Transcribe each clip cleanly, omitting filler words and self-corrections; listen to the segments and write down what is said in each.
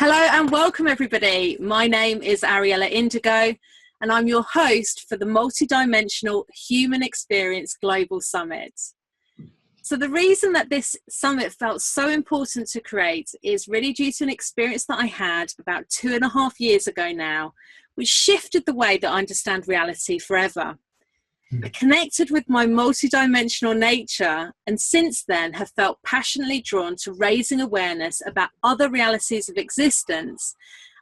Hello and welcome everybody. My name is Ariella Indigo and I'm your host for the Multidimensional Human Experience Global Summit. So the reason that this summit felt so important to create is really due to an experience that I had about 2.5 years ago now, which shifted the way that I understand reality forever. I connected with my multidimensional nature and since then have felt passionately drawn to raising awareness about other realities of existence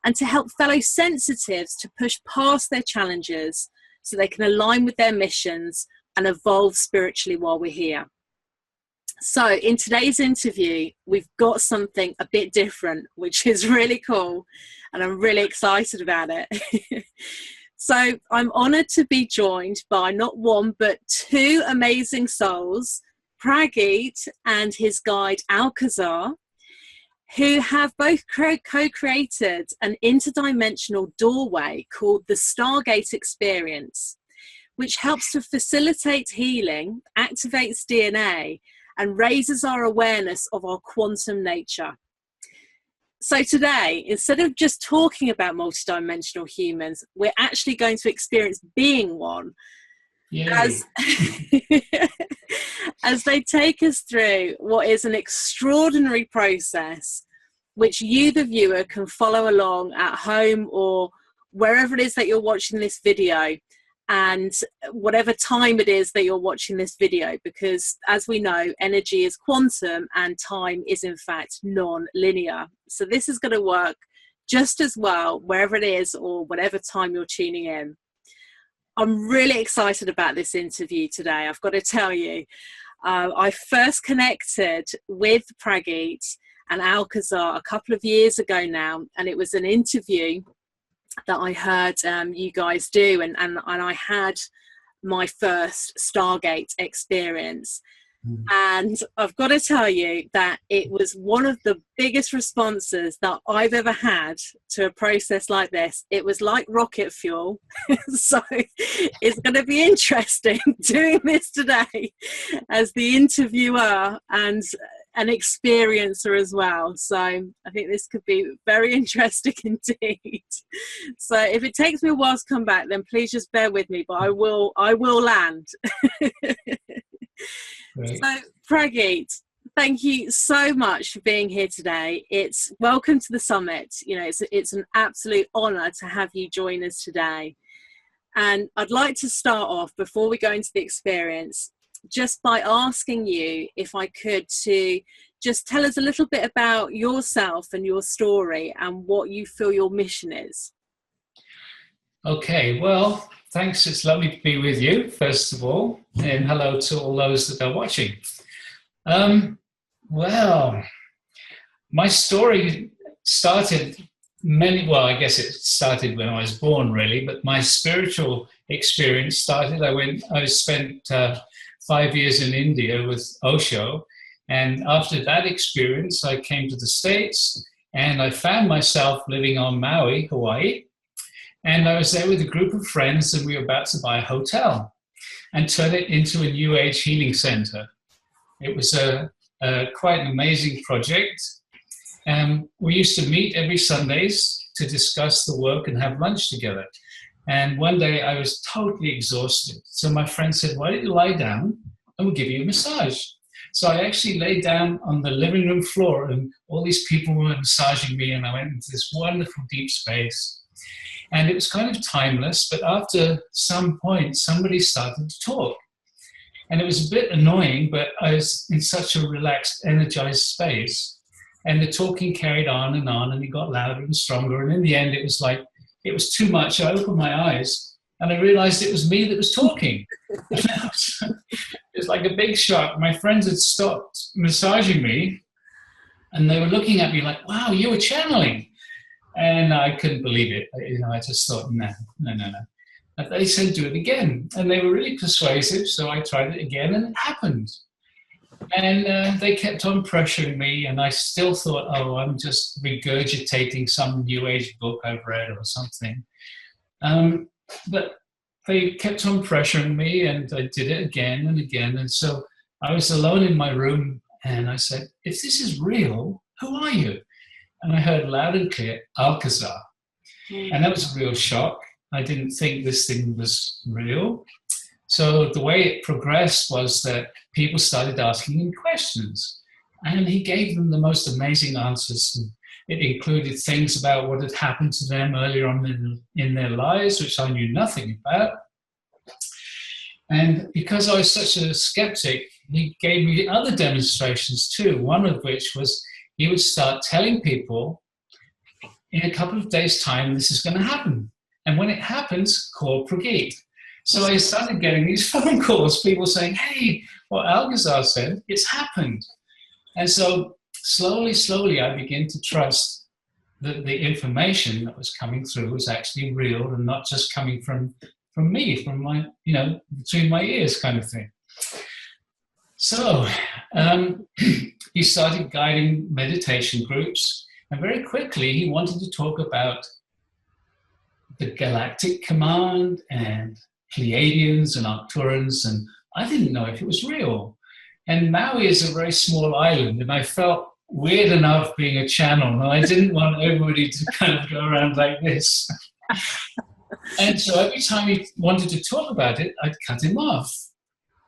and to help fellow sensitives to push past their challenges so they can align with their missions and evolve spiritually while we're here. So in today's interview, we've got something a bit different, which is really cool and I'm really excited about it. So I'm honoured to be joined by not one, but two amazing souls, Prageet and his guide Alcazar, who have both co-created an interdimensional doorway called the Stargate Experience, which helps to facilitate healing, activates DNA, and raises our awareness of our quantum nature. So today, instead of just talking about multidimensional humans, we're actually going to experience being one as, as they take us through what is an extraordinary process, which you, the viewer, can follow along at home or wherever it is that you're watching this video and whatever time it is that you're watching this video, because as we know, energy is quantum and time is in fact non-linear. So this is going to work just as well wherever it is or whatever time you're tuning in. I'm really excited about this interview today, I've got to tell you. I first connected with Prageet and Alcazar a couple of years ago now, and it was an interview that I heard you guys do, and I had my first Stargate experience. And I've got to tell you that it was one of the biggest responses that I've ever had to a process like this. It was like rocket fuel. So it's going to be interesting doing this today as the interviewer and an experiencer as well. So I think this could be very interesting indeed. So if it takes me a while to come back, then please just bear with me, but I will land. Right. So Prageet, thank you so much for being here today. It's welcome to the summit. You know, it's an absolute honor to have you join us today. And I'd like to start off before we go into the experience, just by asking you, if I could, to just tell us a little bit about yourself and your story and what you feel your mission is. Okay, well, thanks. It's lovely to be with you, first of all, and hello to all those that are watching. Well, my story started I guess it started when I was born, really, but my spiritual experience started, I spent 5 years in India with Osho, and after that experience, I came to the States, and I found myself living on Maui, Hawaii. And I was there with a group of friends and we were about to buy a hotel and turn it into a New Age healing center. It was quite an amazing project. We used to meet every Sundays to discuss the work and have lunch together. And one day I was totally exhausted. So my friend said, why don't you lie down and we'll give you a massage. So I actually laid down on the living room floor and all these people were massaging me and I went into this wonderful deep space. And it was kind of timeless, but after some point, somebody started to talk. And it was a bit annoying, but I was in such a relaxed, energized space. And the talking carried on, and it got louder and stronger. And in the end, it was like, it was too much. I opened my eyes, and I realized it was me that was talking. It was like a big shock. My friends had stopped massaging me, and they were looking at me like, wow, you were channeling. And I couldn't believe it. I just thought, no. And they said, do it again. And they were really persuasive, so I tried it again, and it happened. And they kept on pressuring me, and I still thought, oh, I'm just regurgitating some New Age book I've read or something. But they kept on pressuring me, and I did it again and again. And so I was alone in my room, and I said, if this is real, who are you? and I heard loud and clear, Alcazar. And that was a real shock. I didn't think this thing was real. So the way it progressed was that people started asking him questions, and he gave them the most amazing answers. And it included things about what had happened to them earlier on in their lives, which I knew nothing about. And because I was such a skeptic, he gave me other demonstrations too, one of which was he would start telling people, in a couple of days' time, this is going to happen. And when it happens, call Prageet. So I started getting these phone calls, people saying, hey, what Alcazar said, it's happened. And so slowly, I began to trust that the information that was coming through was actually real and not just coming from me, from my, between my ears kind of thing. So he started guiding meditation groups, and very quickly he wanted to talk about the Galactic Command and Pleiadians and Arcturans, and I didn't know if it was real. And Maui is a very small island, and I felt weird enough being a channel, and I didn't want everybody to kind of go around like this. And so every time he wanted to talk about it, I'd cut him off.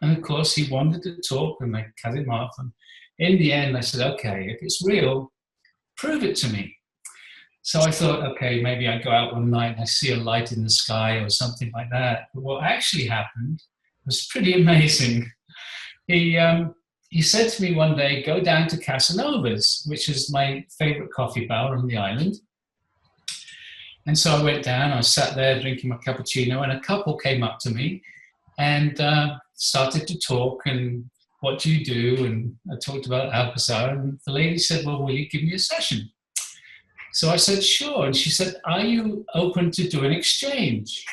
And of course, he wanted to talk, and I cut him off. And in the end, I said, okay, if it's real, prove it to me. So I thought, okay, maybe I go out one night and I see a light in the sky or something like that. But what actually happened was pretty amazing. He said to me one day, go down to Casanova's, which is my favorite coffee bar on the island. And so I went down, I sat there drinking my cappuccino, and a couple came up to me and started to talk, and what do you do? And I talked about Alcazar, and the lady said, well, will you give me a session? So I said, sure. And she said, are you open to do an exchange?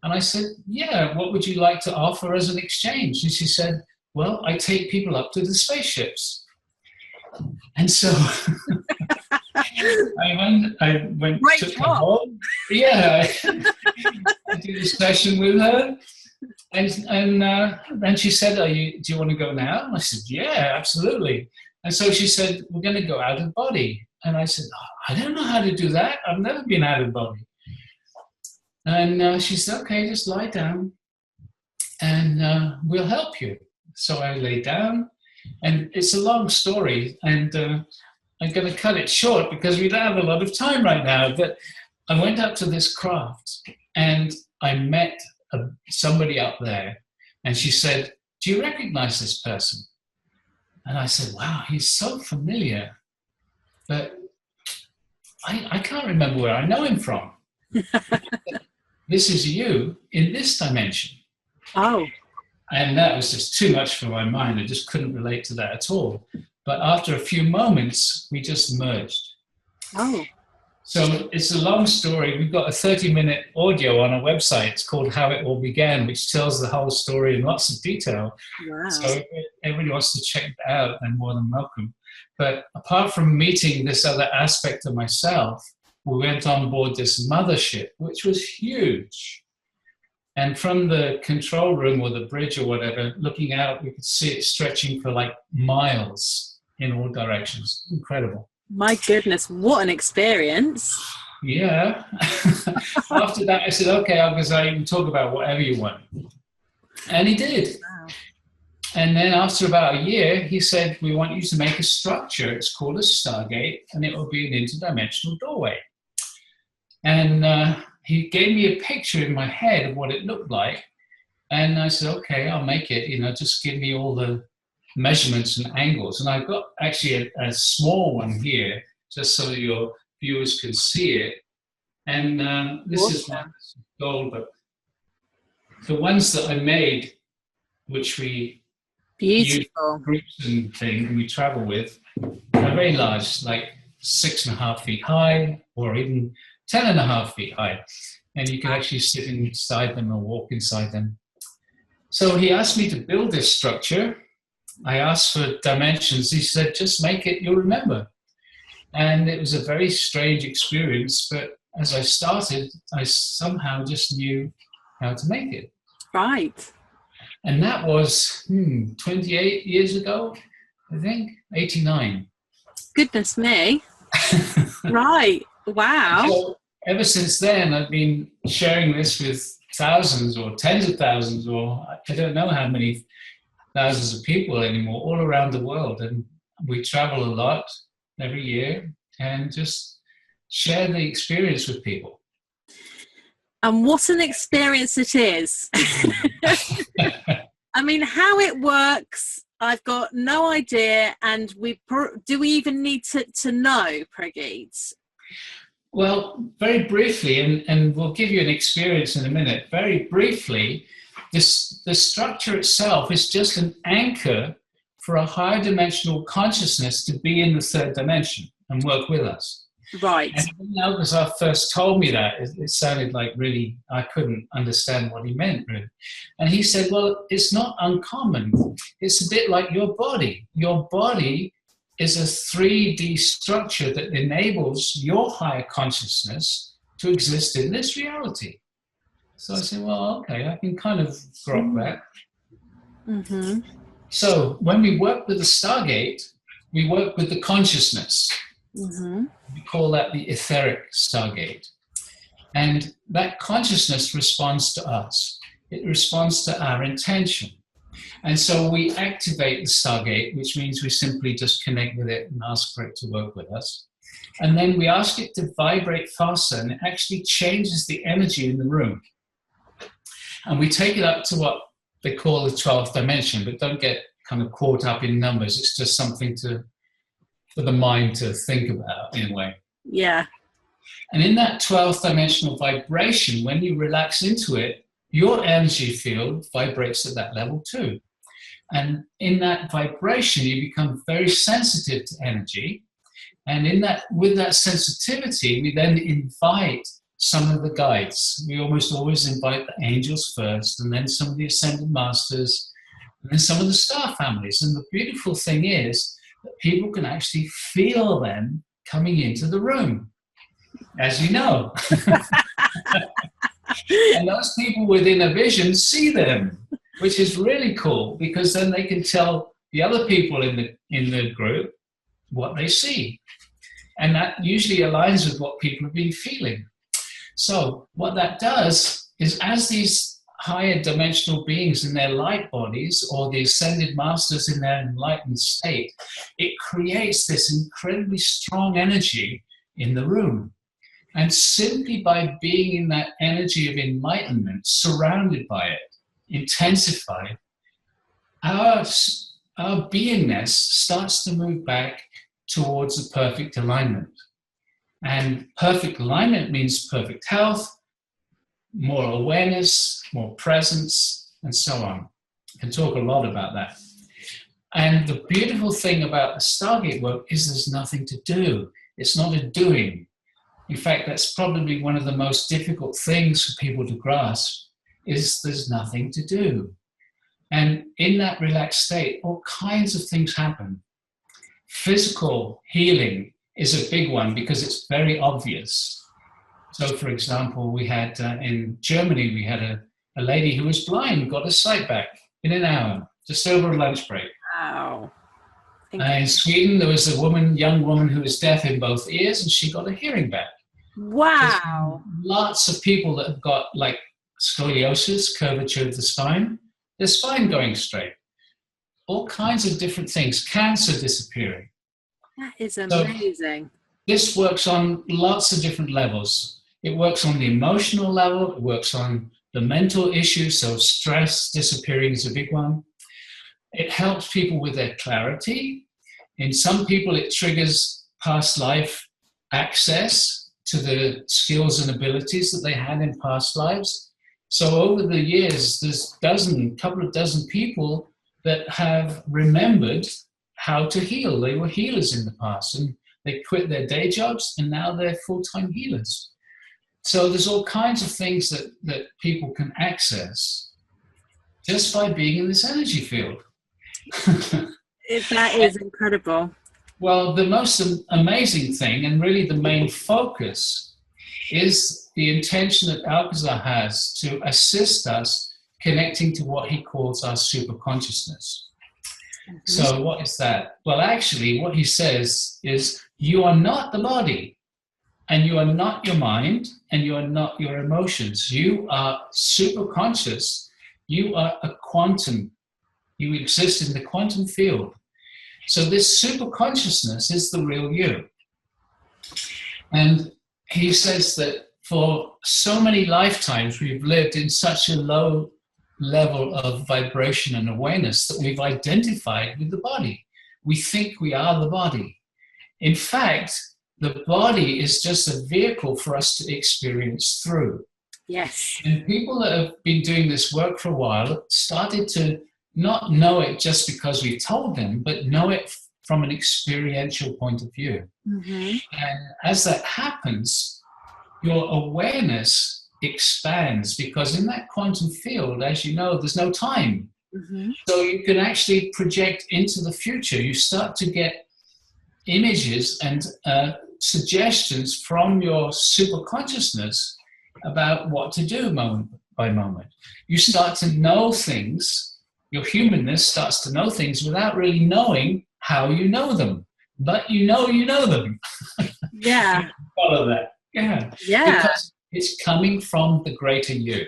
And I said, yeah, what would you like to offer as an exchange? And she said, well, I take people up to the spaceships. And so I went to her home. Yeah, I did a session with her. And then she said, do you want to go now? And I said, yeah, absolutely. And so she said, we're going to go out of body. And I said, I don't know how to do that. I've never been out of body. And she said, okay, just lie down and we'll help you. So I lay down, and it's a long story, and I'm going to cut it short because we don't have a lot of time right now. But I went up to this craft, and I met somebody up there, and she said, do you recognize this person? And I said, wow, he's so familiar, but I can't remember where I know him from. This is you in this dimension. Oh. And that was just too much for my mind. I just couldn't relate to that at all. But after a few moments, we just merged. Oh. So it's a long story. We've got a 30-minute audio on our website. It's called How It All Began, which tells the whole story in lots of detail. Wow. So if everybody wants to check it out, they're more than welcome. But apart from meeting this other aspect of myself, we went on board this mothership, which was huge. And from the control room or the bridge or whatever, looking out, we could see it stretching for like miles in all directions. Incredible. My goodness, what an experience. Yeah. After that, I said, okay, Alcazar, you can talk about whatever you want. And he did. Wow. And then after about a year, he said, we want you to make a structure. It's called a Stargate, and it will be an interdimensional doorway. And he gave me a picture in my head of what it looked like. And I said, okay, I'll make it, just give me all the measurements and angles. And I've got actually a small one here, just so your viewers can see it. And this awesome. Is my goal, but the ones that I made, which we use groups and things, and we travel with, are very large, like 6.5 feet high, or even 10.5 feet high, and you can actually sit inside them or walk inside them. So he asked me to build this structure. I asked for dimensions. He said, just make it, you'll remember. And it was a very strange experience, but as I started, I somehow just knew how to make it. Right. And that was 28 years ago, I think, 89. Goodness me. Right. Wow. So ever since then, I've been sharing this with thousands or tens of thousands, or I don't know how many thousands of people anymore, all around the world. And we travel a lot every year and just share the experience with people. And what an experience it is. I mean, how it works, I've got no idea. And do we even need to know, Prageet? Well, very briefly, and we'll give you an experience in a minute. Very briefly, the structure itself is just an anchor for a higher dimensional consciousness to be in the third dimension and work with us. Right. And when Alcazar first told me that, it sounded like really, I couldn't understand what he meant, really. And he said, well, it's not uncommon. It's a bit like your body. Your body is a 3D structure that enables your higher consciousness to exist in this reality. So I said, well, okay, I can kind of grok that. Mm-hmm. So when we work with the Stargate, we work with the consciousness. Mm-hmm. We call that the etheric Stargate. And that consciousness responds to us. It responds to our intention. And so we activate the Stargate, which means we simply just connect with it and ask for it to work with us. And then we ask it to vibrate faster, and it actually changes the energy in the room. And we take it up to what they call the 12th dimension, but don't get kind of caught up in numbers. It's just something for the mind to think about in a way. Yeah. And in that 12th dimensional vibration, when you relax into it, your energy field vibrates at that level too. And in that vibration, you become very sensitive to energy. And with that sensitivity, we then invite some of the guides. We almost always invite the angels first, and then some of the ascended masters, and then some of the star families. And the beautiful thing is that people can actually feel them coming into the room, as you know. And those people within a vision see them, which is really cool, because then they can tell the other people in the group what they see. And that usually aligns with what people have been feeling. So what that does is, as these higher dimensional beings in their light bodies, or the ascended masters in their enlightened state, it creates this incredibly strong energy in the room. And simply by being in that energy of enlightenment, surrounded by it, intensified, our beingness starts to move back towards the perfect alignment. And perfect alignment means perfect health, more awareness, more presence, and so on. I can talk a lot about that. And the beautiful thing about the Stargate work is there's nothing to do. It's not a doing. In fact, that's probably one of the most difficult things for people to grasp, is there's nothing to do. And in that relaxed state, all kinds of things happen. Physical healing is a big one because it's very obvious. So, for example, we had in Germany, we had a lady who was blind, got her sight back in an hour, just over a lunch break. Wow. In Sweden, there was a young woman who was deaf in both ears, and she got her hearing back. Wow. There's lots of people that have got like scoliosis, curvature of the spine, their spine going straight. All kinds of different things, cancer disappearing. That is amazing. So this works on lots of different levels. It works on the emotional level, it works on the mental issues, so stress disappearing is a big one. It helps people with their clarity. In some people, it triggers past life access to the skills and abilities that they had in past lives. So over the years, there's a couple of dozen people that have remembered how to heal. They were healers in the past, and they quit their day jobs, and now they're full-time healers. So there's all kinds of things that people can access just by being in this energy field. That is incredible. Well, the most amazing thing, and really the main focus, is the intention that Alcazar has to assist us connecting to what he calls our super consciousness. So what is that? Well, actually, what he says is you are not the body, and you are not your mind, and you are not your emotions. You are super conscious. You are a quantum. You exist in the quantum field. So this super consciousness is the real you. And he says that for so many lifetimes, we've lived in such a low level of vibration and awareness that we've identified with the body. We think we are the body. In fact, the body is just a vehicle for us to experience through. Yes. And people that have been doing this work for a while started to not know it just because we told them, but know it from an experiential point of view. And as that happens, your awareness expands, because in that quantum field, as you know, there's no time. So you can actually project into the future. You start to get images and suggestions from your super consciousness about what to do moment by moment. You start to know things. Your humanness starts to know things without really knowing how you know them, but you know them. Yeah. Follow that. Yeah. Because it's coming from the greater you.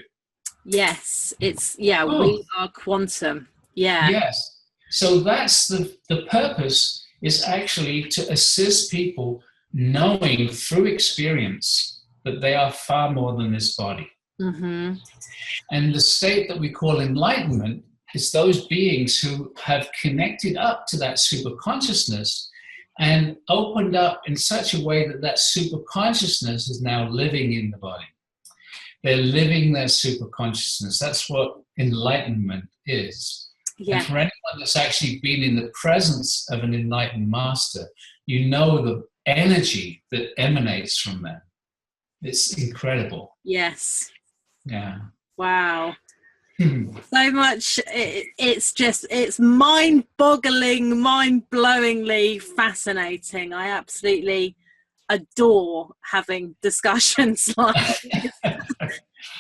Yes. We are quantum. Yeah. Yes. So that's the purpose, is actually to assist people knowing through experience that they are far more than this body. And the state that we call enlightenment is those beings who have connected up to that super consciousness and opened up in such a way that that super consciousness is now living in the body. They're living their super consciousness. That's what enlightenment is. And for anyone that's actually been in the presence of an enlightened master, you know the energy that emanates from them. It's incredible. Yes. Yeah. Wow. So much. It's mind-boggling, mind-blowingly fascinating. I absolutely adore having discussions like this.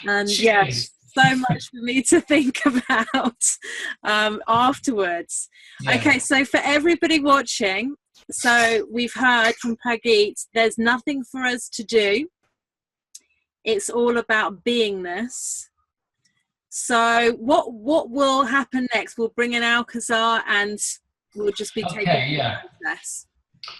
And Jeez. so much for me to think about afterwards. Okay, so for everybody watching, so we've heard from Prageet, there's nothing for us to do. It's all about beingness. So what will happen next? We'll bring in Alcazar and we'll just be taking the process.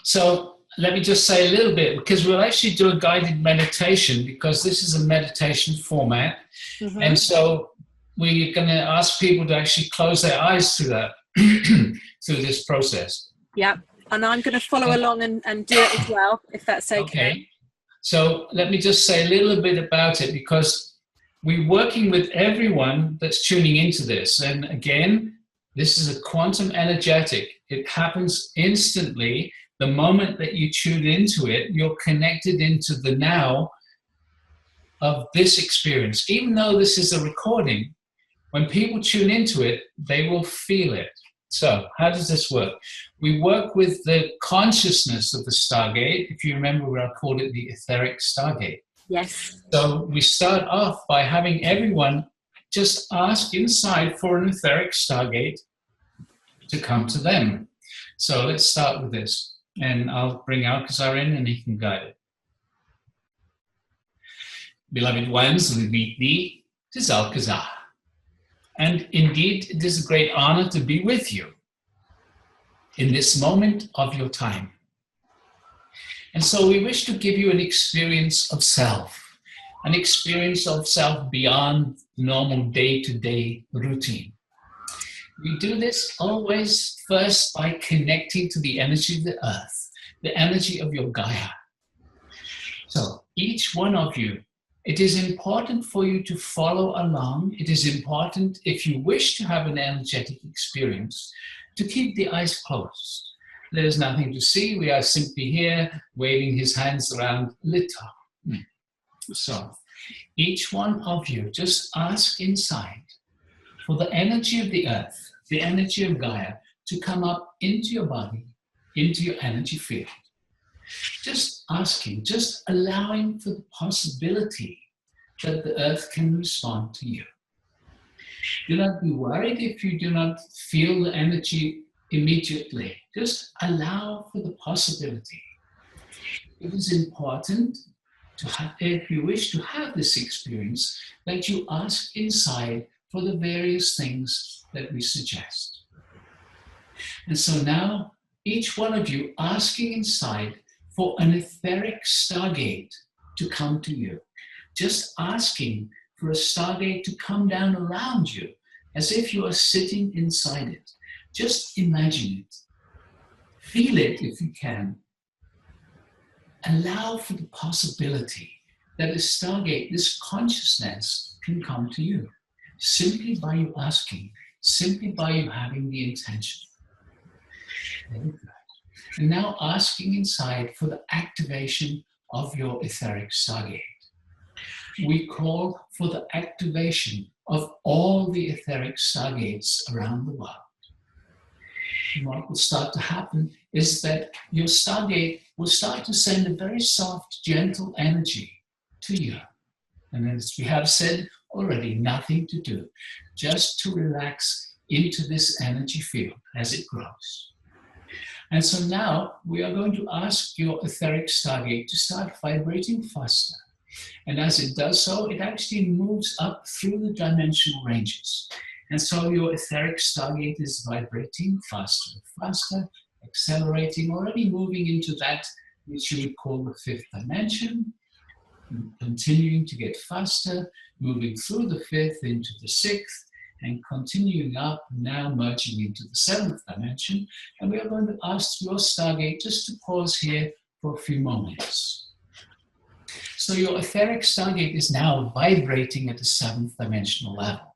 So let me just say a little bit, because we'll actually do a guided meditation, because this is a meditation format. And so we're going to ask people to actually close their eyes through that, through this process. Yep. And I'm going to follow along and do it as well, if that's okay. So let me just say a little bit about it, because we're working with everyone that's tuning into this. And again, this is a quantum energetic. It happens instantly. The moment that you tune into it, you're connected into the now of this experience. Even though this is a recording, when people tune into it, they will feel it. So how does this work? We work with the consciousness of the Stargate. If you remember, I called it the etheric Stargate. Yes. So we start off by having everyone just ask inside for an etheric Stargate to come to them. So let's start with this. And I'll bring Alcazar in and he can guide it. Beloved ones, we meet thee. It is Alcazar. And indeed, it is a great honor to be with you in this moment of your time. And so we wish to give you an experience of self beyond normal day-to-day routine. We do this always first by connecting to the energy of the earth, the energy of your Gaia. So each one of you, it is important for you to follow along. It is important, if you wish to have an energetic experience, to keep the eyes closed. There is nothing to see. We are simply here waving his hands around little. So each one of you just ask inside for the energy of the earth, the energy of Gaia, to come up into your body, into your energy field. Just asking, just allowing for the possibility that the earth can respond to you. Do not be worried if you do not feel the energy immediately. Just allow for the possibility. It is important to have, if you wish to have this experience, that you ask inside for the various things that we suggest. And so now, each one of you asking inside for an etheric stargate to come to you. Just asking for a stargate to come down around you, as if you are sitting inside it. Just imagine it. Feel it if you can. Allow for the possibility that a stargate, this consciousness, can come to you. Simply by you asking, simply by you having the intention. Very good. And now asking inside for the activation of your etheric stargate. We call for the activation of all the etheric stargates around the world. And what will start to happen is that your stargate will start to send a very soft, gentle energy to you. And as we have said already, nothing to do, just to relax into this energy field as it grows. And so now we are going to ask your etheric stargate to start vibrating faster. And as it does so, it actually moves up through the dimensional ranges. And so your etheric stargate is vibrating faster and faster, accelerating, already moving into that which you would call the fifth dimension, continuing to get faster, moving through the fifth into the sixth, and continuing up, now merging into the seventh dimension. And we are going to ask your stargate just to pause here for a few moments. So your etheric stargate is now vibrating at the seventh dimensional level.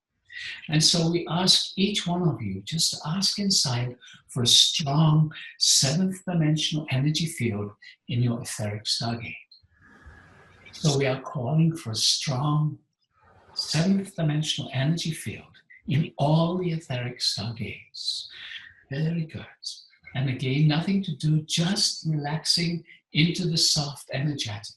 And so we ask each one of you just to ask inside for a strong seventh dimensional energy field in your etheric stargate. So we are calling for a strong seventh dimensional energy field in all the etheric stargates. Very good. And again, nothing to do, just relaxing into the soft energetic.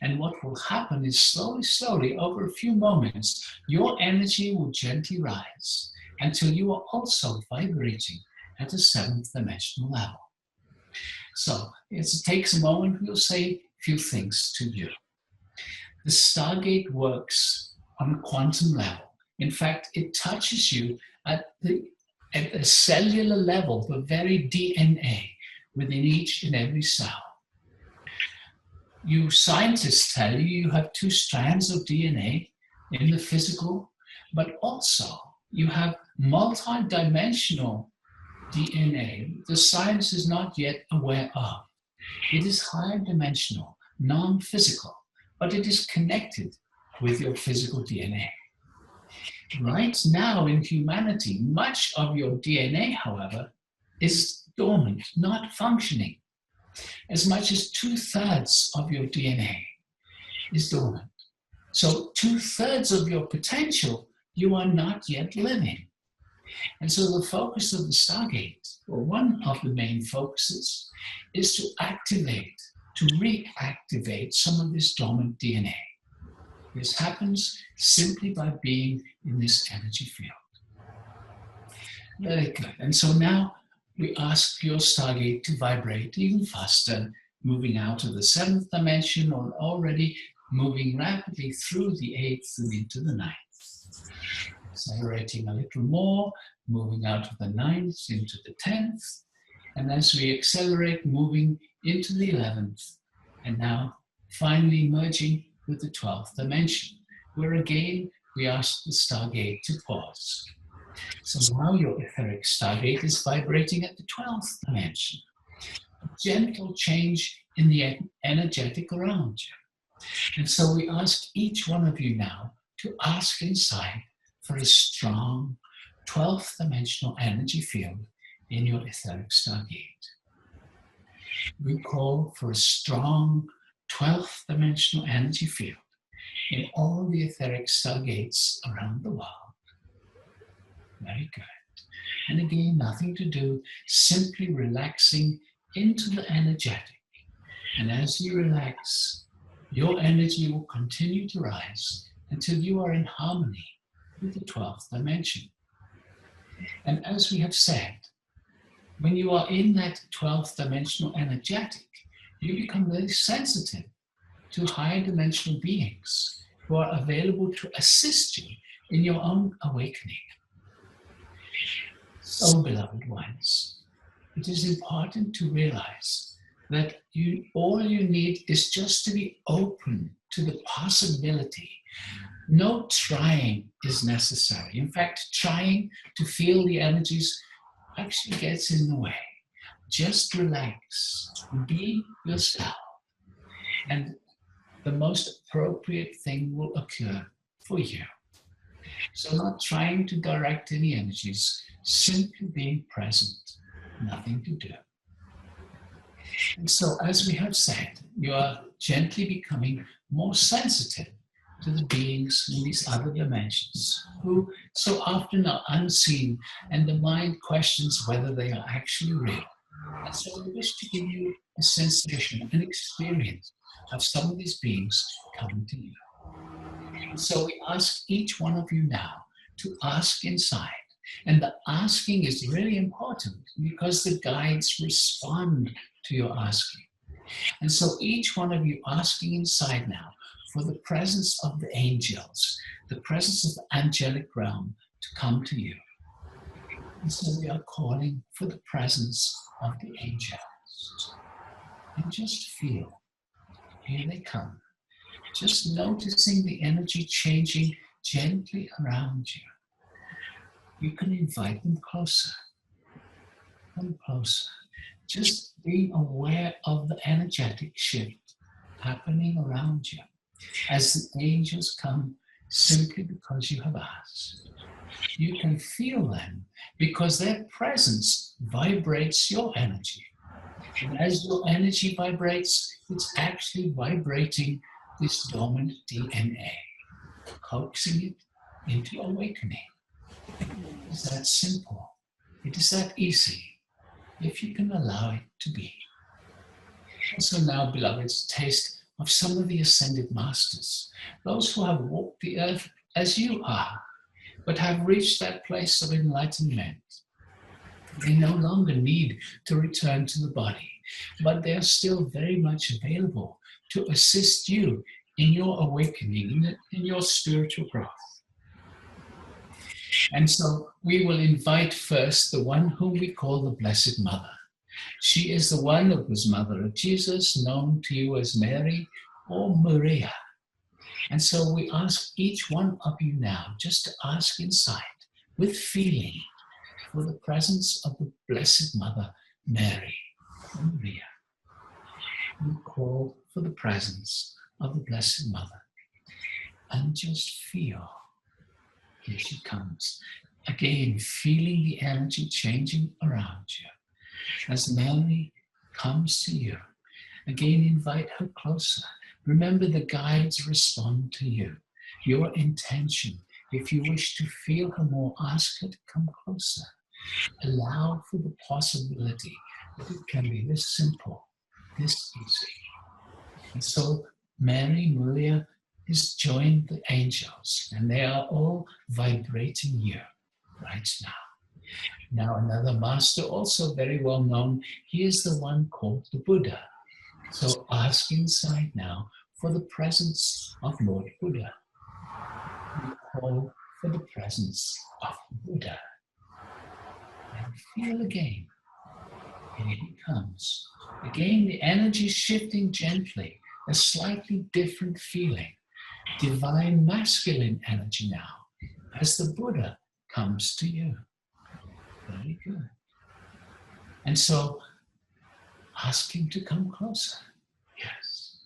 And what will happen is slowly, over a few moments, your energy will gently rise until you are also vibrating at the seventh dimensional level. So it takes a moment, we'll say a few things to you. The stargate works on a quantum level. In fact, it touches you at a cellular level, the very DNA within each and every cell. You scientists tell you have 2 strands of DNA in the physical, but also you have multi-dimensional DNA the science is not yet aware of. It is higher dimensional, non-physical, but it is connected with your physical DNA. Right now in humanity, much of your DNA, however, is dormant, not functioning. As much as 2/3 of your DNA is dormant. So 2/3 of your potential, you are not yet living. And so the focus of the stargate, or one of the main focuses, is to activate, to reactivate some of this dormant DNA. This happens simply by being in this energy field. Very good. And so now we ask your stargate to vibrate even faster, moving out of the 7th dimension or already moving rapidly through the 8th and into the 9th. Accelerating a little more, moving out of the 9th into the 10th. And as we accelerate, moving into the 11th. And now finally merging with the 12th dimension, where again we ask the stargate to pause. So now your etheric stargate is vibrating at the 12th dimension. A gentle change in the energetic around you. And so we ask each one of you now to ask inside for a strong 12th dimensional energy field in your etheric stargate. We call for a strong 12th dimensional energy field in all the etheric stargates around the world. Very good. And again, nothing to do, simply relaxing into the energetic. And as you relax, your energy will continue to rise until you are in harmony with the 12th dimension. And as we have said, when you are in that 12th dimensional energetic, you become very sensitive to higher dimensional beings who are available to assist you in your own awakening. So, beloved ones, it is important to realize that all you need is just to be open to the possibility. No trying is necessary. In fact, trying to feel the energies actually gets in the way. Just relax, be yourself, and the most appropriate thing will occur for you. So not trying to direct any energies, simply being present, nothing to do. And so, as we have said, you are gently becoming more sensitive to the beings in these other dimensions who so often are unseen, and the mind questions whether they are actually real. And so we wish to give you a sensation, an experience of some of these beings coming to you. And so we ask each one of you now to ask inside. And the asking is really important because the guides respond to your asking. And so each one of you asking inside now for the presence of the angels, the presence of the angelic realm to come to you. And so we are calling for the presence of the angels. And just feel, here they come. Just noticing the energy changing gently around you. You can invite them closer. Come closer. Just being aware of the energetic shift happening around you as the angels come simply because you have asked. You can feel them because their presence vibrates your energy. And as your energy vibrates, it's actually vibrating this dormant DNA, coaxing it into awakening. It is that simple. It is that easy, if you can allow it to be. And so now, beloveds, taste of some of the ascended masters, those who have walked the earth as you are, but have reached that place of enlightenment. They no longer need to return to the body, but they are still very much available to assist you in your awakening, in your spiritual growth. And so we will invite first the one whom we call the Blessed Mother. She is the one who was mother of Jesus, known to you as Mary or Maria. And so we ask each one of you now just to ask inside with feeling for the presence of the Blessed Mother, Mary or Maria. We call for the presence of the Blessed Mother and just feel. Here she comes. Again, feeling the energy changing around you. As Mary comes to you, again invite her closer. Remember, the guides respond to you. Your intention, if you wish to feel her more, ask her to come closer. Allow for the possibility that it can be this simple, this easy. And so Mary, Maria, has joined the angels, and they are all vibrating you right now. Now another master, also very well known, he is the one called the Buddha. So ask inside now for the presence of Lord Buddha. We call for the presence of Buddha. And feel again. Here he comes. Again, the energy shifting gently, a slightly different feeling. Divine masculine energy now, as the Buddha comes to you. Very good. And so, ask him to come closer. Yes.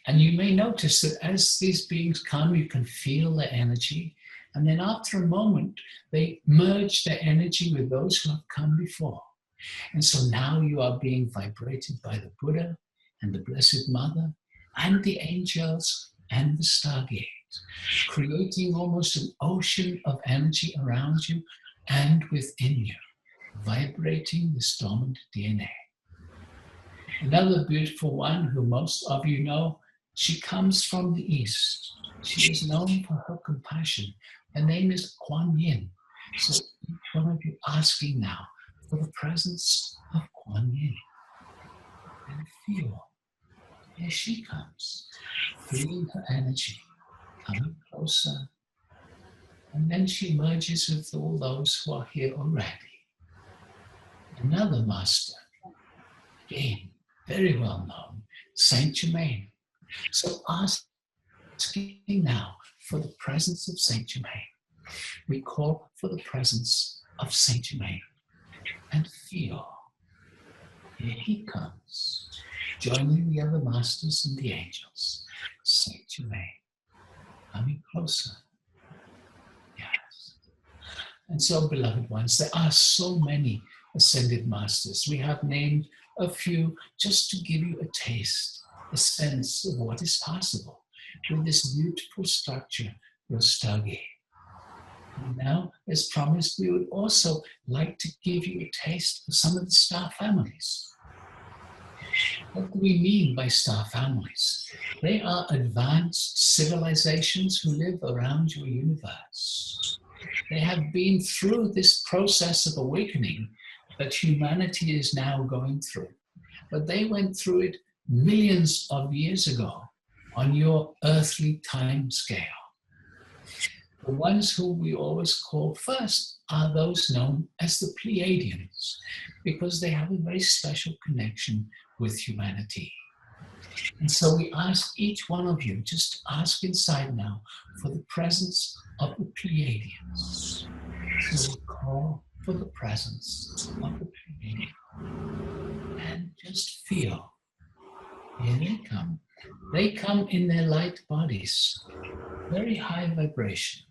And you may notice that as these beings come, you can feel their energy. And then after a moment, they merge their energy with those who have come before. And so now you are being vibrated by the Buddha and the Blessed Mother and the angels and the stargate, creating almost an ocean of energy around you and within you, vibrating this dormant DNA. Another beautiful one who most of you know, she comes from the east. She is known for her compassion. Her name is Kuan Yin. So each one of you asking now for the presence of Kuan Yin. And feel, here she comes, feeling her energy coming closer. And then she merges with all those who are here already. Another master, again, very well known, Saint Germain. So asking now for the presence of Saint Germain. We call for the presence of Saint Germain and feel, here he comes, joining the other masters and the angels. Saint Germain, coming closer. Yes. And so, beloved ones, there are so many ascended masters. We have named a few just to give you a taste, a sense of what is possible with this beautiful structure, your Stargate. And now, as promised, we would also like to give you a taste of some of the star families. What do we mean by star families? They are advanced civilizations who live around your universe. They have been through this process of awakening that humanity is now going through. But they went through it millions of years ago on your earthly time scale. The ones who we always call first are those known as the Pleiadians, because they have a very special connection with humanity. And so we ask each one of you, just ask inside now for the presence of the Pleiadians. So we call for the presence of the Pleiadians. And just feel, here they come. They come in their light bodies, very high vibration,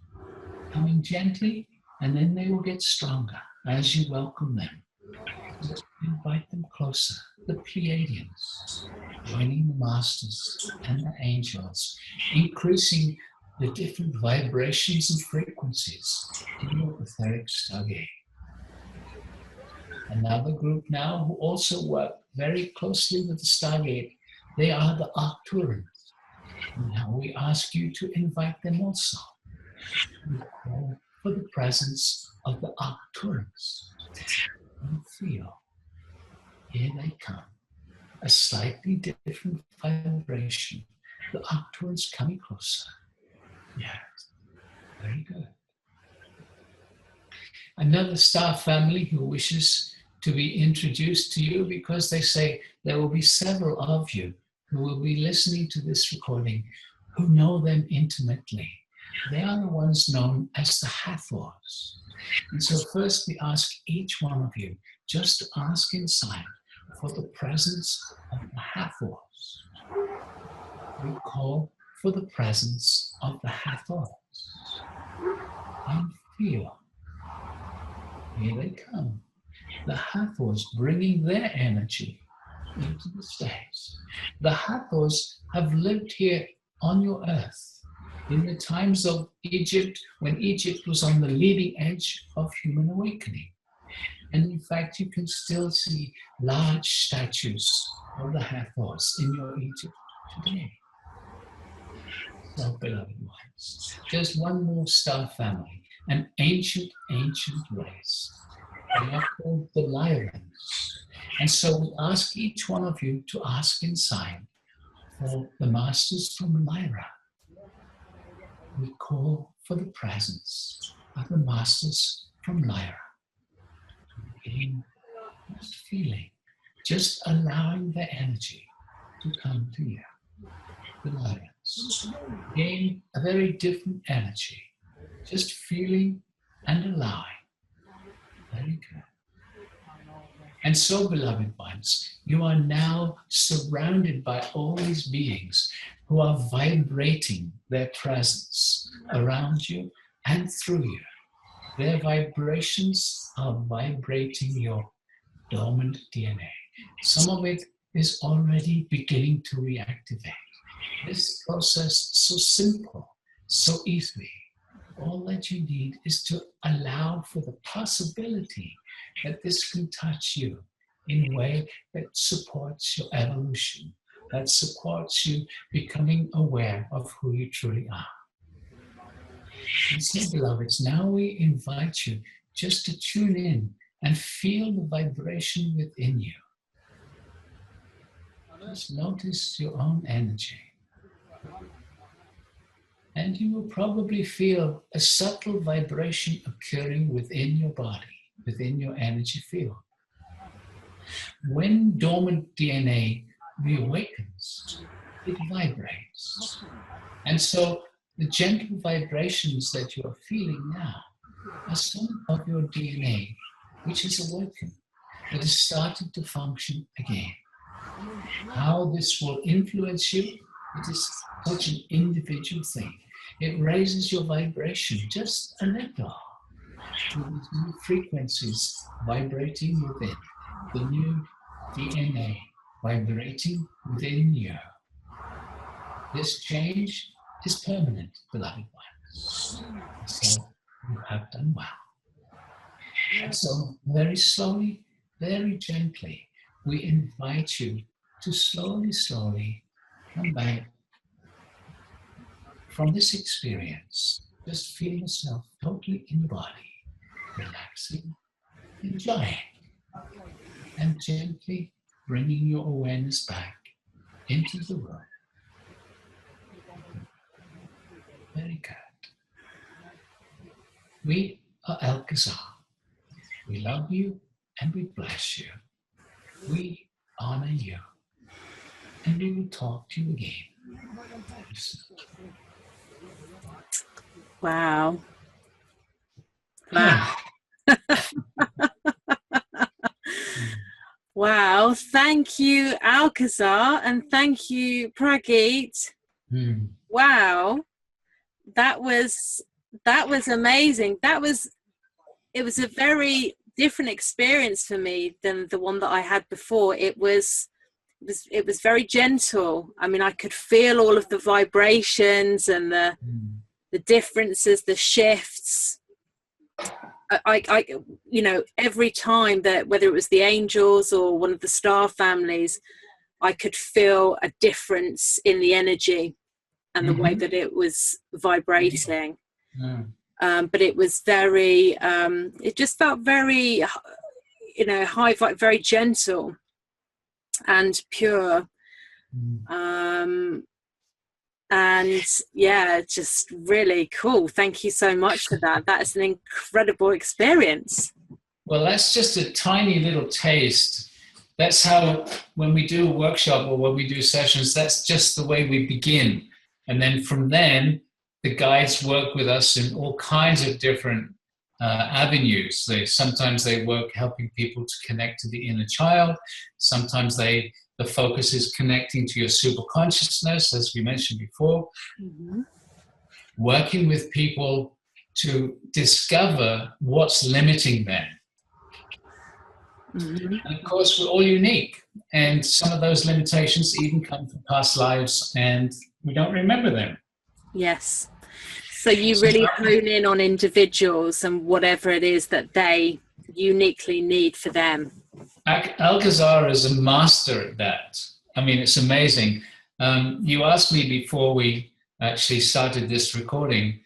coming gently, and then they will get stronger as you welcome them. Just invite them closer, the Pleiadians, joining the masters and the angels, increasing the different vibrations and frequencies in your etheric Stargate. Another group now who also work very closely with the Stargate, they are the Arcturans. Now we ask you to invite them also. We call for the presence of the Arcturans. And feel, here they come, a slightly different vibration. The Arcturans coming closer. Yes, very good. Another star family who wishes to be introduced to you, because they say there will be several of you who will be listening to this recording who know them intimately. They are the ones known as the Hathors. And so first we ask each one of you just to ask inside for the presence of the Hathors. We call for the presence of the Hathors. And feel, here they come. The Hathors bringing their energy into the space. The Hathors have lived here on your earth in the times of Egypt, when Egypt was on the leading edge of human awakening. And in fact, you can still see large statues of the Hathors in your Egypt today. So, beloved ones, just one more star family, an ancient race. They are called the Lyrans. And so we ask each one of you to ask inside for the masters from Lyra. We call for the presence of the masters from Lyra. Again, just feeling, just allowing their energy to come to you. The Lyrans. Again, a very different energy. Just feeling and allowing. Very good. And so, beloved ones, you are now surrounded by all these beings who are vibrating their presence around you and through you. Their vibrations are vibrating your dormant DNA. Some of it is already beginning to reactivate. This process is so simple, so easy. All that you need is to allow for the possibility that this can touch you in a way that supports your evolution, that supports you becoming aware of who you truly are. And so, beloveds, now we invite you just to tune in and feel the vibration within you. Just notice your own energy. And you will probably feel a subtle vibration occurring within your body, within your energy field. When dormant DNA reawakens, it vibrates. And so the gentle vibrations that you are feeling now are some of your DNA, which is awoken, that has started to function again. How this will influence you, it is such an individual thing. It raises your vibration just a little to these new frequencies vibrating within, the new DNA vibrating within you. This change is permanent, beloved ones. So you have done well. And so very slowly, very gently, we invite you to slowly come back from this experience. Just feel yourself totally in your body, relaxing, enjoying, and gently bringing your awareness back into the room. Very good. We are Alcazar. We love you and we bless you. We honor you. And we will talk to you again. Wow. Wow. Wow. Thank you, Alcazar, and thank you, Prageet. Wow. That was amazing. It was a very different experience for me than the one that I had before. It was very gentle. I mean, I could feel all of the vibrations and the differences, the shifts. I you know, every time that, whether it was the angels or one of the star families, I could feel a difference in the energy and the way that it was vibrating. But it was very, it just felt very, you know, high, very gentle and pure. And yeah, just really cool. Thank you so much for that. That is an incredible experience. Well, that's just a tiny little taste. That's how, when we do a workshop or when we do sessions, that's just the way we begin. And then from then, the guides work with us in all kinds of different avenues. Sometimes they work helping people to connect to the inner child. Sometimes the focus is connecting to your superconsciousness, as we mentioned before. Working with people to discover what's limiting them. And of course, we're all unique. And some of those limitations even come from past lives and we don't remember them. Yes. So you really hone in on individuals and whatever it is that they uniquely need for them. Alcazar is a master at that. I mean, it's amazing. You asked me before we actually started this recording,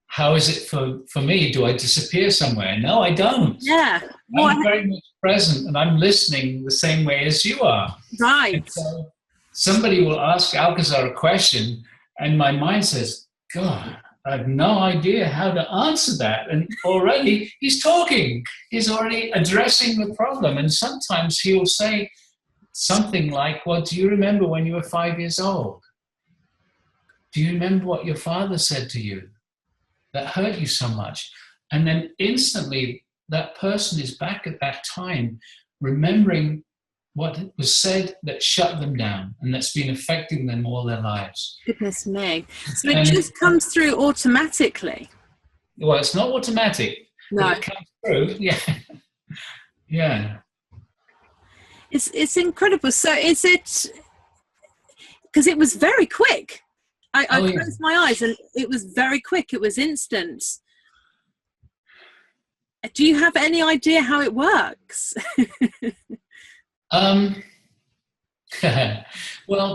how is it for me? Do I disappear somewhere? No, I don't. Yeah. I'm very much present and I'm listening the same way as you are. Right. And so somebody will ask Alcazar a question and my mind says, God, I have no idea how to answer that. And already he's talking. He's already addressing the problem. And sometimes he'll say something like, well, do you remember when you were 5 years old? Do you remember what your father said to you that hurt you so much? And then instantly that person is back at that time, remembering what was said that shut them down and that's been affecting them all their lives. Goodness me. So it just comes through automatically? Well, it's not automatic. No. But it comes through, yeah. Yeah. It's incredible. So is it, because it was very quick. I closed my eyes and it was very quick. It was instant. Do you have any idea how it works? Well,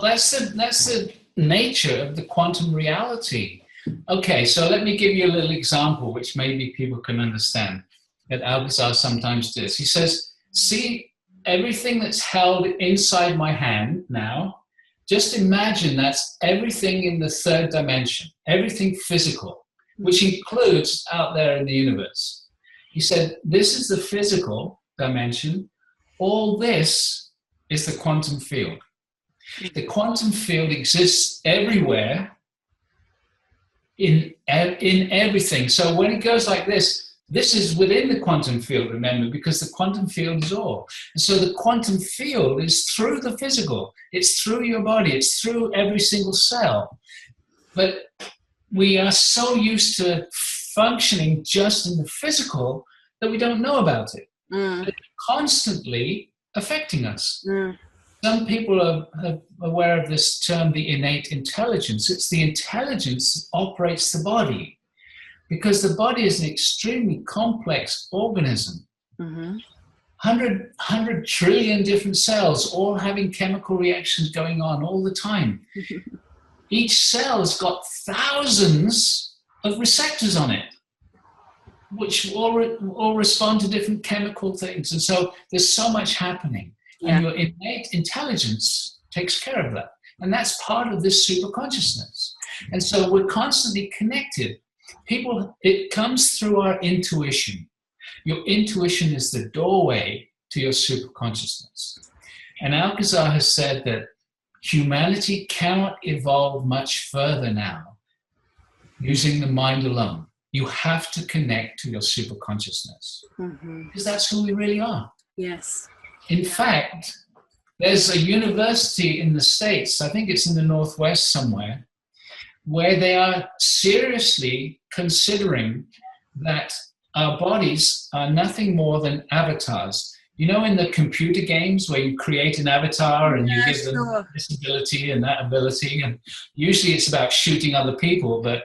that's the nature of the quantum reality. Okay, so let me give you a little example which maybe people can understand. that Alcazar sometimes does. He says, see everything that's held inside my hand now, just imagine that's everything in the third dimension, everything physical, which includes out there in the universe. He said, this is the physical dimension. All this is the quantum field. The quantum field exists everywhere in everything. So when it goes like this is within the quantum field, remember, because the quantum field is all. And so the quantum field is through the physical. It's through your body. It's through every single cell. But we are so used to functioning just in the physical that we don't know about it. It's constantly affecting us. Some people are aware of this term, the innate intelligence. It's the intelligence that operates the body, because the body is an extremely complex organism. 100 trillion different cells, all having chemical reactions going on all the time. Each cell has got thousands of receptors on it, which all respond to different chemical things. And so there's so much happening. And your innate intelligence takes care of that. And that's part of this super consciousness. And so we're constantly connected. It comes through our intuition. Your intuition is the doorway to your super consciousness. And Alcazar has said that humanity cannot evolve much further now using the mind alone. You have to connect to your super consciousness, because that's who we really are. Yes. In fact, there's a university in the States, I think it's in the Northwest somewhere, where they are seriously considering that our bodies are nothing more than avatars. You know, in the computer games where you create an avatar and you give them this ability and that ability, and usually it's about shooting other people, but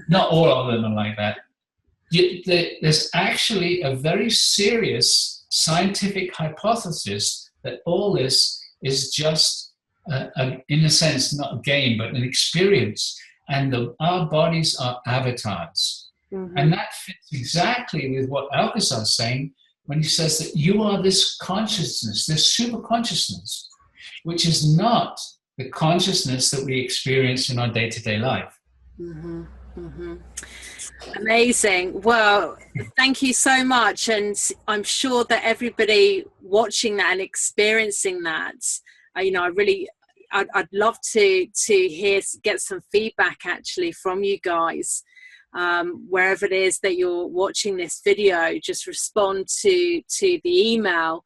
not all of them are like that. There's actually a very serious scientific hypothesis that all this is just, in a sense, not a game, but an experience. And our bodies are avatars. And that fits exactly with what Alcazar is saying when he says that you are this consciousness, this super consciousness, which is not the consciousness that we experience in our day-to-day life. Amazing. Well, thank you so much. And I'm sure that everybody watching that and experiencing that, I'd love to get some feedback actually from you guys. Wherever it is that you're watching this video, just respond to the email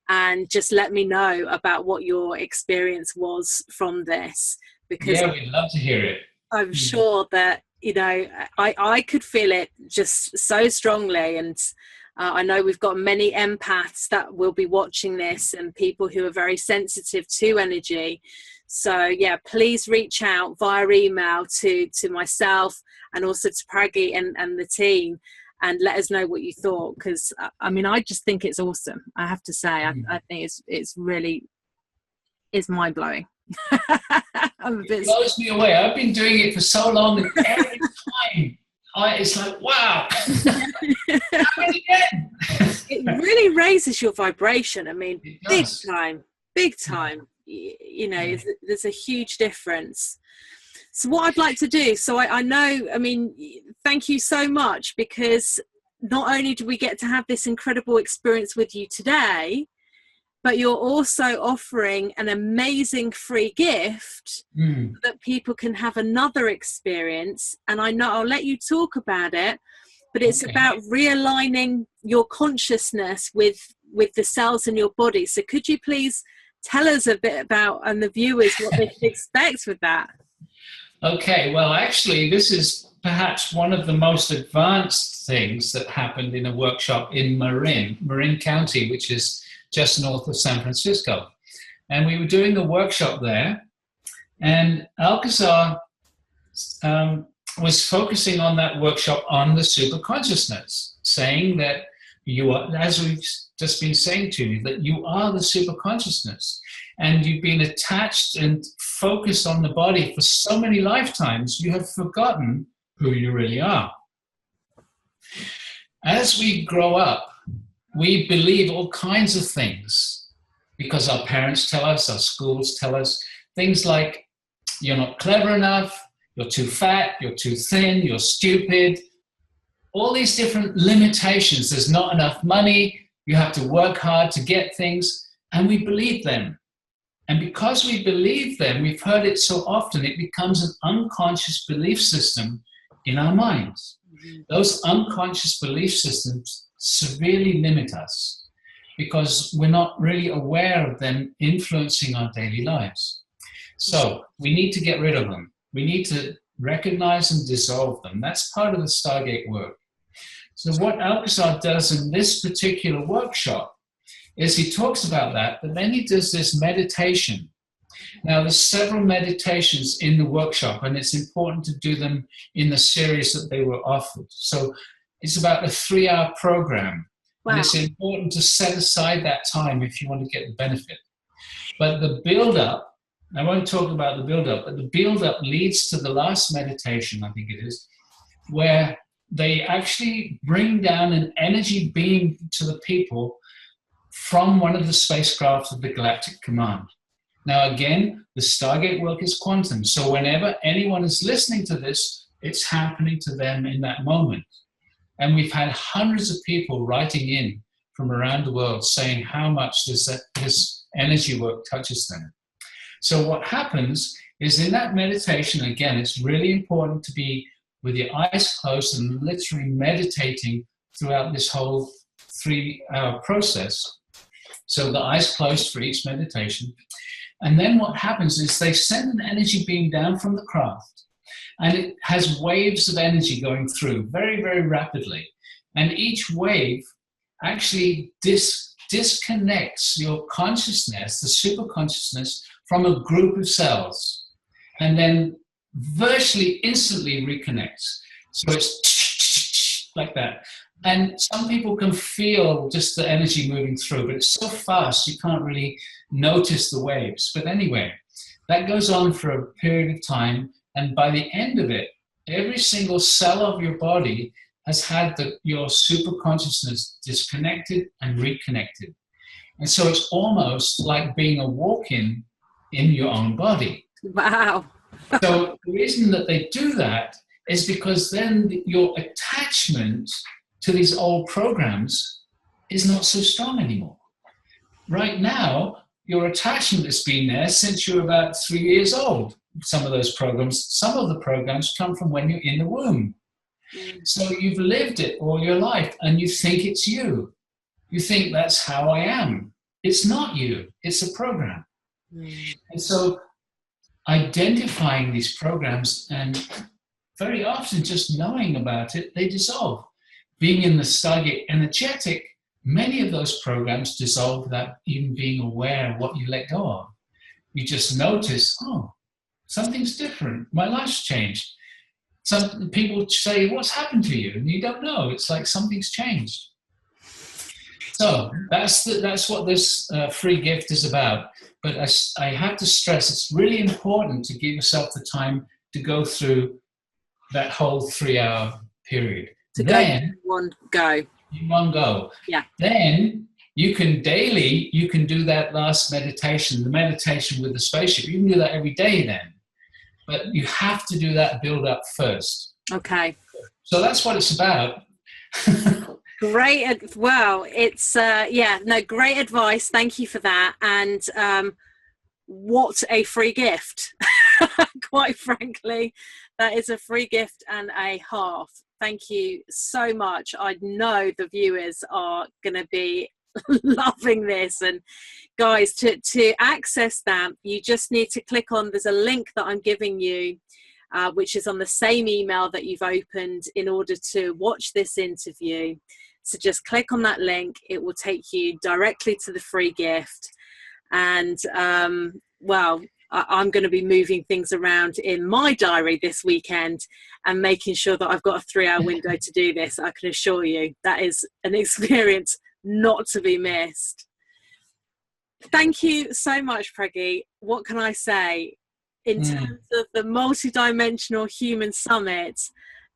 and just let me know about what your experience was from this. Because we'd love to hear it. I'm sure that, I could feel it just so strongly. And I know we've got many empaths that will be watching this and people who are very sensitive to energy. So please reach out via email to myself and also to Prageet and the team, and let us know what you thought. Because I just think it's awesome. I have to say, I think it's really mind-blowing. It blows me away. I've been doing it for so long, and every time it's like, wow. It really raises your vibration. Big time. There's a huge difference. So what I'd like to do, so I know, thank you so much, because not only do we get to have this incredible experience with you today, but you're also offering an amazing free gift that people can have another experience. And I know I'll let you talk about it, but it's about realigning your consciousness with the cells in your body. So could you please tell us a bit about, and the viewers, what they should expect with that? Okay, well, actually, this is perhaps one of the most advanced things that happened in a workshop in Marin County, which is just north of San Francisco. And we were doing a workshop there, and Alcazar was focusing on that workshop on the super consciousness, saying that you are, as we've just been saying to you, that you are the super consciousness, and you've been attached and focused on the body for so many lifetimes, you have forgotten who you really are. as we grow up, we believe all kinds of things because our parents tell us, our schools tell us, things like, you're not clever enough, you're too fat, you're too thin, you're stupid. All these different limitations. There's not enough money, you have to work hard to get things, and we believe them. And because we believe them, we've heard it so often, it becomes an unconscious belief system in our minds. Those unconscious belief systems severely limit us because we're not really aware of them influencing our daily lives. So we need to get rid of them. We need to recognize and dissolve them. That's part of the Stargate work. So what Alcazar does in this particular workshop is he talks about that, but then he does this meditation. Now, there's several meditations in the workshop, and it's important to do them in the series that they were offered. So it's about a 3-hour program. Wow. And it's important to set aside that time if you want to get the benefit. But the build-up, I won't talk about the build-up, but the build-up leads to the last meditation, I think it is, where they actually bring down an energy beam to the people from one of the spacecraft of the Galactic Command. Now, again, the Stargate work is quantum, so whenever anyone is listening to this, it's happening to them in that moment. And we've had hundreds of people writing in from around the world saying how much this energy work touches them. So what happens is in that meditation, again, it's really important to be with your eyes closed and literally meditating throughout this whole 3-hour process. So the eyes closed for each meditation. And then what happens is they send an energy beam down from the craft, and it has waves of energy going through very, very rapidly. And each wave actually disconnects your consciousness, the super consciousness, from a group of cells, and then virtually instantly reconnects. So it's like that. And some people can feel just the energy moving through, but it's so fast you can't really notice the waves. But anyway, that goes on for a period of time, and by the end of it, every single cell of your body has had your super consciousness disconnected and reconnected. And so it's almost like being a walk-in in your own body. Wow. So the reason that they do that is because then your attachment to these old programs is not so strong anymore. Right now, your attachment has been there since you were about 3 years old. Some of those programs, some of the programs come from when you're in the womb. So you've lived it all your life and you think it's you. You think that's how I am. It's not you, it's a program. And so identifying these programs and very often just knowing about it, they dissolve. Being in the Stargate energetic, many of those programs dissolve without even being aware of what you let go of. You just notice, oh, something's different. My life's changed. Some people say, what's happened to you? And you don't know. It's like something's changed. So that's what this free gift is about. But I have to stress, it's really important to give yourself the time to go through that whole 3-hour period. To go in one go. In one go. Yeah. Then you can do that last meditation, the meditation with the spaceship. You can do that every day then. But you have to do that build up first. Okay. So that's what it's about. Great. Wow. It's, great advice. Thank you for that. And what a free gift. Quite frankly, that is a free gift and a half. Thank you so much. I know the viewers are going to be loving this. And guys, to access that, you just need to click on, there's a link that I'm giving you, which is on the same email that you've opened in order to watch this interview. So just click on that link. It will take you directly to the free gift. And I'm going to be moving things around in my diary this weekend and making sure that I've got a 3-hour window to do this. I can assure you that is an experience not to be missed. Thank you so much, Prageet. What can I say? In terms of the multidimensional human summit,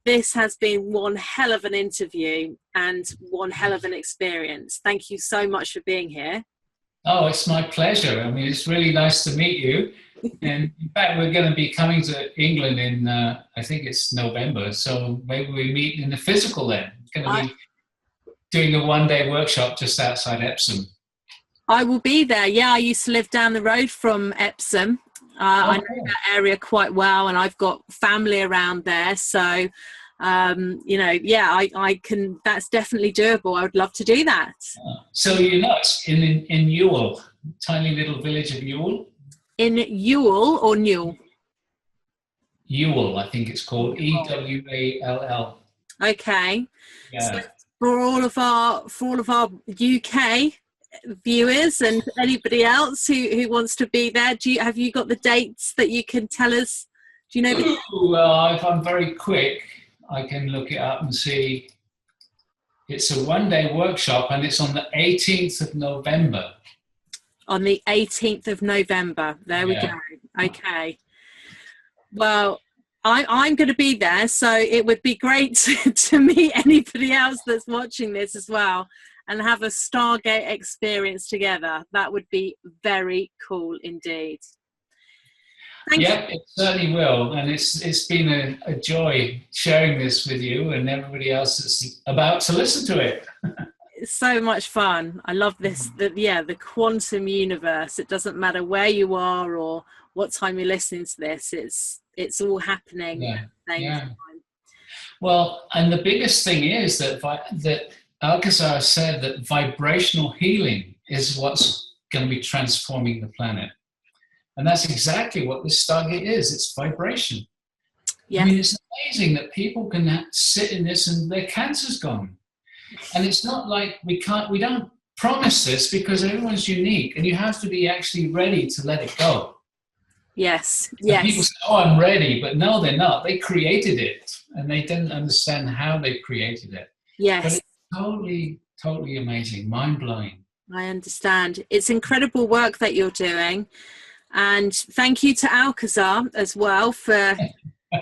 this has been one hell of an interview and one hell of an experience. Thank you so much for being here. Oh, it's my pleasure. I mean, it's really nice to meet you. And in fact, we're going to be coming to England in, I think it's November. So maybe we meet in the physical then. We're going to be doing a one-day workshop just outside Epsom. I will be there. Yeah, I used to live down the road from Epsom. I know that area quite well, and I've got family around there. So, you know, yeah, I can. That's definitely doable. I would love to do that. So you're not in Ewell, tiny little village of Ewell? In Ewell or Newell? Ewell, I think it's called, Ewall. Okay. Yeah. So for all of our UK viewers and anybody else who wants to be there, have you got the dates that you can tell us? Do you know? Well, if I'm very quick, I can look it up and see. It's a one-day workshop, and it's on the 18th of November. On the 18th of November. There we go. Okay. Well, I'm going to be there, so it would be great to meet anybody else that's watching this as well and have a Stargate experience together. That would be very cool indeed. Thank you. It certainly will. And it's been a joy sharing this with you and everybody else that's about to listen to it. It's so much fun. I love this. The quantum universe. It doesn't matter where you are or what time you're listening to this. It's all happening at the same time. Well, and the biggest thing is that Alcazar said that vibrational healing is what's going to be transforming the planet. And that's exactly what this Stargate is. It's vibration. Yeah. I mean, it's amazing that people can sit in this and their cancer's gone. And it's not like we don't promise this because everyone's unique and you have to be actually ready to let it go. Yes. And people say, oh, I'm ready, but no, they're not. They created it and they didn't understand how they created it. Yes. But it's totally, totally amazing, mind-blowing. I understand. It's incredible work that you're doing. And thank you to Alcazar as well for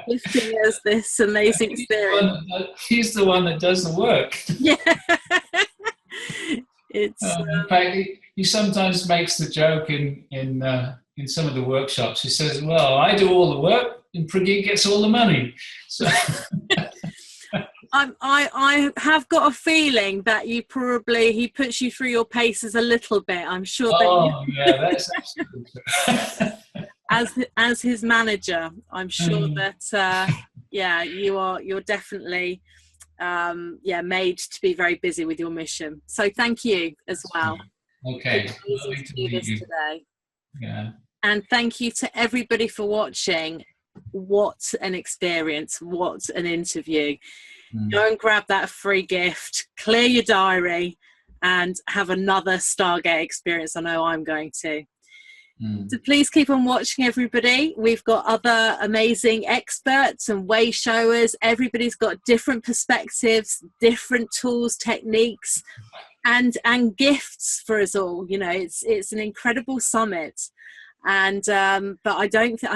gifting us this amazing experience. He's the one that does the work. Yeah. In fact, he sometimes makes the joke in some of the workshops. He says, well, I do all the work and Prageet gets all the money. So I have got a feeling that he puts you through your paces a little bit. I'm sure that's absolutely true. as his manager, I'm sure that you're definitely made to be very busy with your mission. So thank you as well. Okay. Lovely to do this today. Yeah. And thank you to everybody for watching. What an experience! What an interview! Go and grab that free gift, clear your diary, and have another Stargate experience. I know I'm going to. So please keep on watching, everybody. We've got other amazing experts and way showers. Everybody's got different perspectives, different tools, techniques, and gifts for us all. You know, it's an incredible summit. And but I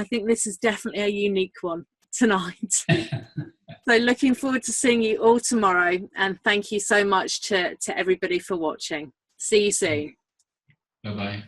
think this is definitely a unique one tonight. So looking forward to seeing you all tomorrow, and thank you so much to everybody for watching. See you soon. Bye-bye.